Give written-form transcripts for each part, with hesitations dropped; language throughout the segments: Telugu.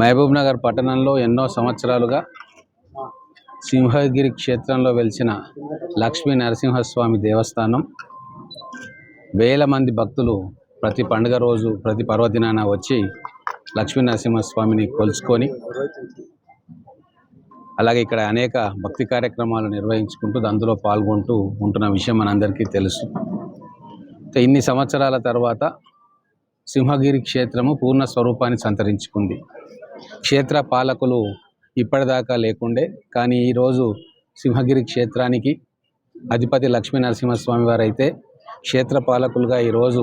మహబూబ్నగర్ పట్టణంలో ఎన్నో సంవత్సరాలుగా సింహగిరి క్షేత్రంలో వెలిసిన లక్ష్మీ నరసింహస్వామి దేవస్థానం వేల మంది భక్తులు ప్రతి పండుగ రోజు ప్రతి పర్వదినాన వచ్చి లక్ష్మీ నరసింహస్వామిని కొలుచుకొని అలాగే ఇక్కడ అనేక భక్తి కార్యక్రమాలు నిర్వహించుకుంటూ అందులో పాల్గొంటూ ఉంటున్న విషయం మనందరికీ తెలుసు. ఇన్ని సంవత్సరాల తర్వాత సింహగిరి క్షేత్రము పూర్ణ స్వరూపాన్ని సంతరించుకుంది. క్షేత్ర పాలకులు ఇప్పటిదాకా లేకుండే, కానీ ఈరోజు సింహగిరి క్షేత్రానికి అధిపతి లక్ష్మీ నరసింహస్వామి వారు అయితే క్షేత్ర పాలకులుగా ఈరోజు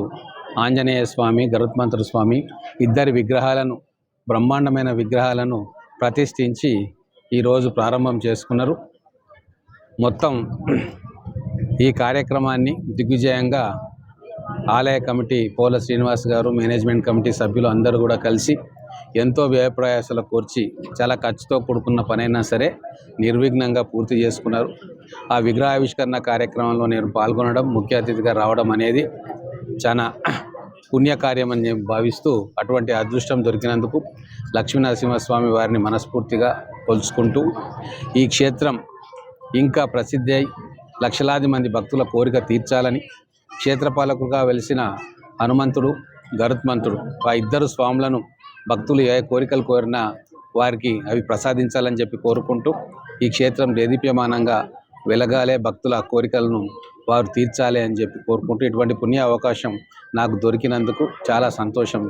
ఆంజనేయ స్వామి, గరుత్మంతుడు స్వామి ఇద్దరి విగ్రహాలను, బ్రహ్మాండమైన విగ్రహాలను ప్రతిష్ఠించి ఈరోజు ప్రారంభం చేసుకున్నారు. మొత్తం ఈ కార్యక్రమాన్ని దిగ్విజయంగా ఆలయ కమిటీ పోల శ్రీనివాస్ గారు, మేనేజ్మెంట్ కమిటీ సభ్యులు అందరూ కూడా కలిసి ఎంతో వ్యయప్రయాసాలు కోర్చి చాలా ఖర్చుతో కూడుకున్న పనైనా సరే నిర్విఘ్నంగా పూర్తి చేసుకున్నారు. ఆ విగ్రహావిష్కరణ కార్యక్రమంలో నేను పాల్గొనడం, ముఖ్య అతిథిగా రావడం అనేది చాలా పుణ్యకార్యం అని భావిస్తూ అటువంటి అదృష్టం దొరికినందుకు లక్ష్మీనరసింహస్వామి వారిని మనస్ఫూర్తిగా కొలుచుకుంటూ ఈ క్షేత్రం ఇంకా ప్రసిద్ధి అయి లక్షలాది మంది భక్తుల కోరిక తీర్చాలని క్షేత్రపాలకులుగా వెలిసిన హనుమంతుడు, గరుత్మంతుడు ఆ ఇద్దరు స్వాములను భక్తులు ఏ కోరికలు కోరినా వారికి అవి ప్రసాదించాలని చెప్పి కోరుకుంటూ ఈ క్షేత్రం దేదీప్యమానంగా వెలగాలే, భక్తుల కోరికలను వారు తీర్చాలి అని చెప్పి కోరుకుంటూ ఇటువంటి పుణ్య అవకాశం నాకు దొరికినందుకు చాలా సంతోషం.